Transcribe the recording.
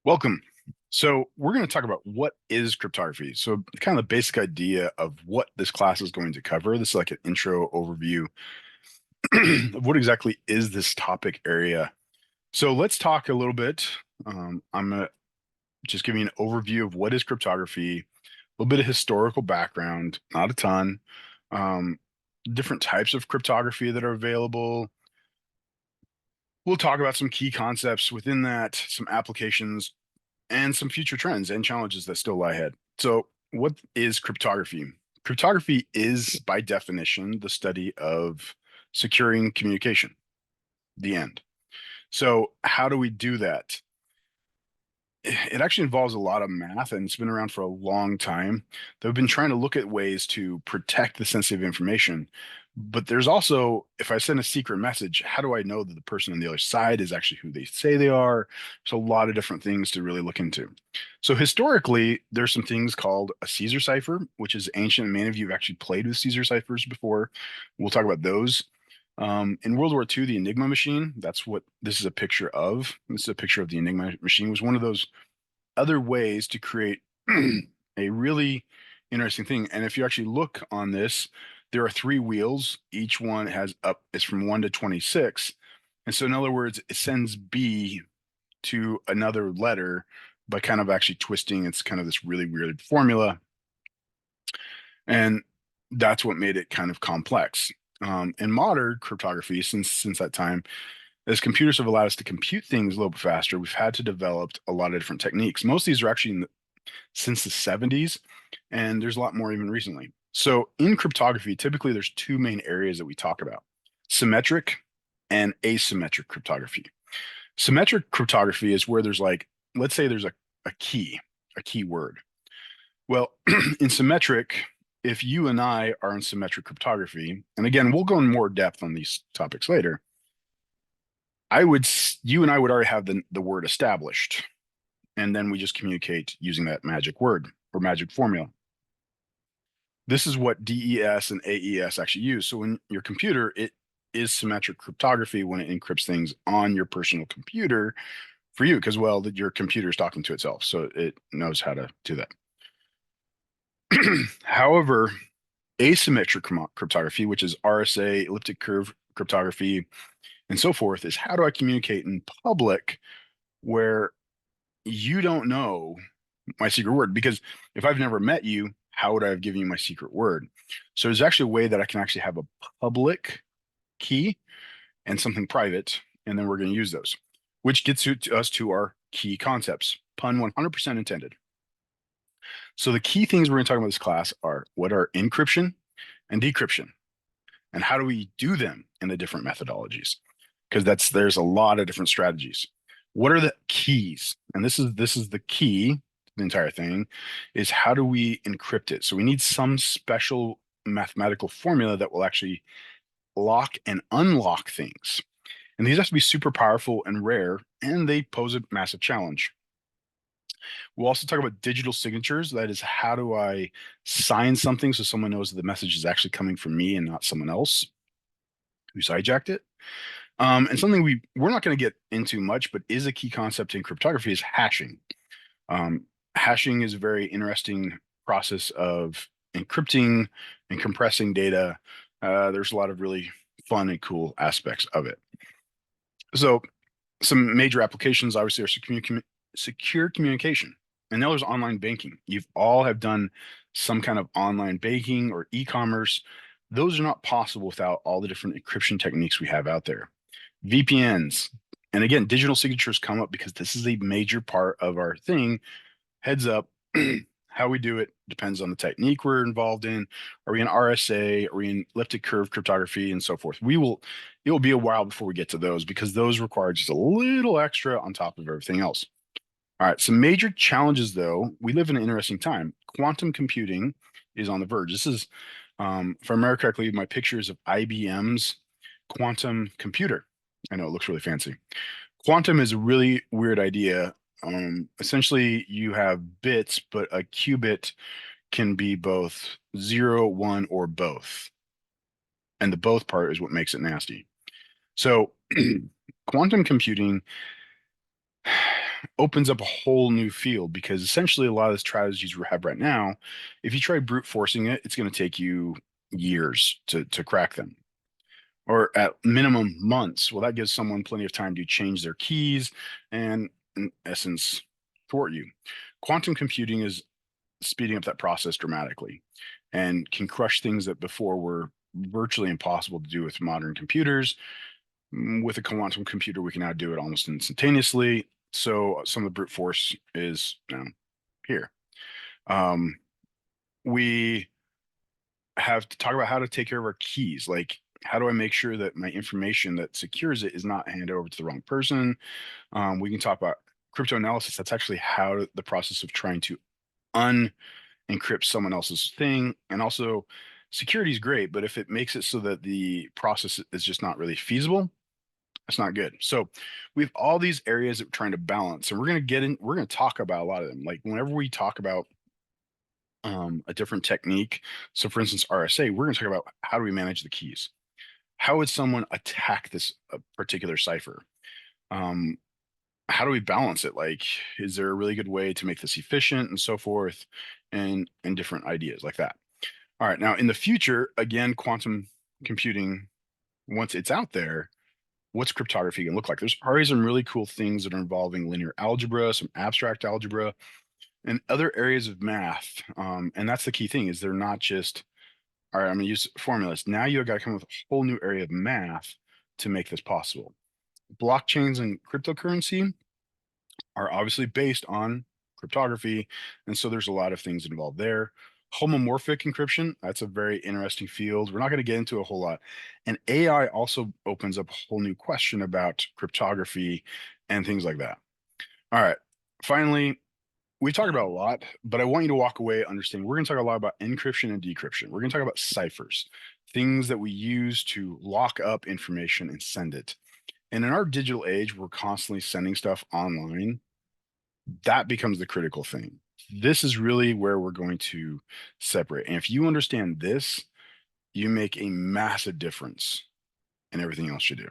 Welcome. So we're going to talk about what is cryptography. So kind of the basic idea of what this class is going to cover. This is like an intro overview of what exactly is this topic area. So let's talk a little bit. I'm going to just give you an overview of what is cryptography, a little bit of historical background, not a ton, um, different types of cryptography that are available. We'll talk about some key concepts within that, some applications, and some future trends and challenges that still lie ahead. So, what is cryptography? Cryptography is, by definition, the study of securing communication, the end. So, how do we do that? It actually involves a lot of math and it's been around for a long time. They've been trying to look at ways to protect the sensitive information. But there's also, if I send a secret message, how do I know that the person on the other side is actually who they say they are? There's a lot of different things to really look into. So historically, there's some things called a Caesar cipher, which is ancient. Many of you have actually played with Caesar ciphers before. We'll talk about those. In World War II, the Enigma machine, that's what this is a picture of. This is a picture of the Enigma machine, was one of those other ways to create a really interesting thing. And if you actually look on this, there are three wheels. Each one has up is from 1 to 26. And so in other words, it sends B to another letter by kind of actually twisting. It's kind of this really weird formula. And that's what made it kind of complex. In modern cryptography, since that time, as computers have allowed us to compute things a little bit faster, we've had to develop a lot of different techniques. Most of these are actually since the 70s, and there's a lot more even recently. So in cryptography, typically there's two main areas that we talk about: symmetric and asymmetric cryptography. Symmetric cryptography is where there's like, let's say there's a key, a keyword. Well, in symmetric, if you and I are in symmetric cryptography, and again, we'll go in more depth on these topics later, you and I would already have the word established, and then we just communicate using that magic word or magic formula. This is what DES and AES actually use. So in your computer, it is symmetric cryptography when it encrypts things on your personal computer for you, because well, your computer is talking to itself, so it knows how to do that. However, asymmetric cryptography, which is RSA, elliptic curve cryptography, and so forth, is how do I communicate in public where you don't know my secret word? Because if I've never met you, how would I have given you my secret word? So there's actually a way that I can actually have a public key and something private, and then we're going to use those, which gets us to our key concepts. Pun 100% intended. So the key things we're going to talk about in this class are what are encryption and decryption, and how do we do them in the different methodologies? Because there's a lot of different strategies. What are the keys? And this is the key to the entire thing, is how do we encrypt it? So we need some special mathematical formula that will actually lock and unlock things. And these have to be super powerful and rare, and they pose a massive challenge. We'll also talk about digital signatures. That is, how do I sign something so someone knows that the message is actually coming from me and not someone else who's hijacked it. And something we're not going to get into much, but is a key concept in cryptography is hashing. Hashing is a very interesting process of encrypting and compressing data. There's a lot of really fun and cool aspects of it. So some major applications obviously are secure communication. And now there's online banking. You've all have done some kind of online banking or e-commerce. Those are not possible without all the different encryption techniques we have out there. VPNs. And again, digital signatures come up because this is a major part of our thing. Heads up, how we do it depends on the technique we're involved in. Are we in RSA? Are we in elliptic curve cryptography and so forth? It will be a while before we get to those because those require just a little extra on top of everything else. All right, some major challenges though. We live in an interesting time. Quantum computing is on the verge. This is, if I remember correctly, my pictures of IBM's quantum computer. I know it looks really fancy. Quantum is a really weird idea. Essentially, you have bits, but a qubit can be both 0, 1, or both. And the both part is what makes it nasty. So, quantum computing opens up a whole new field because essentially a lot of the strategies we have right now, if you try brute forcing it, it's going to take you years to crack them, or at minimum months. Well, that gives someone plenty of time to change their keys and, in essence, thwart you. Quantum computing is speeding up that process dramatically and can crush things that before were virtually impossible to do with modern computers. With a quantum computer, we can now do it almost instantaneously. So some of the brute force is here. Um, we have to talk about how to take care of our keys. Like, how do I make sure that my information that secures it is not handed over to the wrong person? We can talk about crypto analysis. That's actually how the process of trying to encrypt someone else's thing. And also, security is great, but if it makes it so that the process is just not really feasible, that's not good. So we have all these areas that we're trying to balance, and we're going to talk about a lot of them. Like whenever we talk about a different technique, so for instance, RSA, we're going to talk about how do we manage the keys? How would someone attack this particular cipher? Um, how do we balance it? Like, is there a really good way to make this efficient and so forth, and different ideas like that? All right, now in the future, again, quantum computing, once it's out there, what's cryptography going to look like? There's already some really cool things that are involving linear algebra, some abstract algebra, and other areas of math. And that's the key thing is they're not just, all right, I'm going to use formulas. Now you got to come up with a whole new area of math to make this possible. Blockchains and cryptocurrency are obviously based on cryptography. And so there's a lot of things involved there. Homomorphic encryption, that's a very interesting field. We're not going to get into a whole lot. And AI also opens up a whole new question about cryptography and things like that. All right. Finally, we talked about a lot, but I want you to walk away understanding we're going to talk a lot about encryption and decryption. We're going to talk about ciphers, things that we use to lock up information and send it. And in our digital age, we're constantly sending stuff online. That becomes the critical thing. This is really where we're going to separate. And if you understand this, you make a massive difference in everything else you do.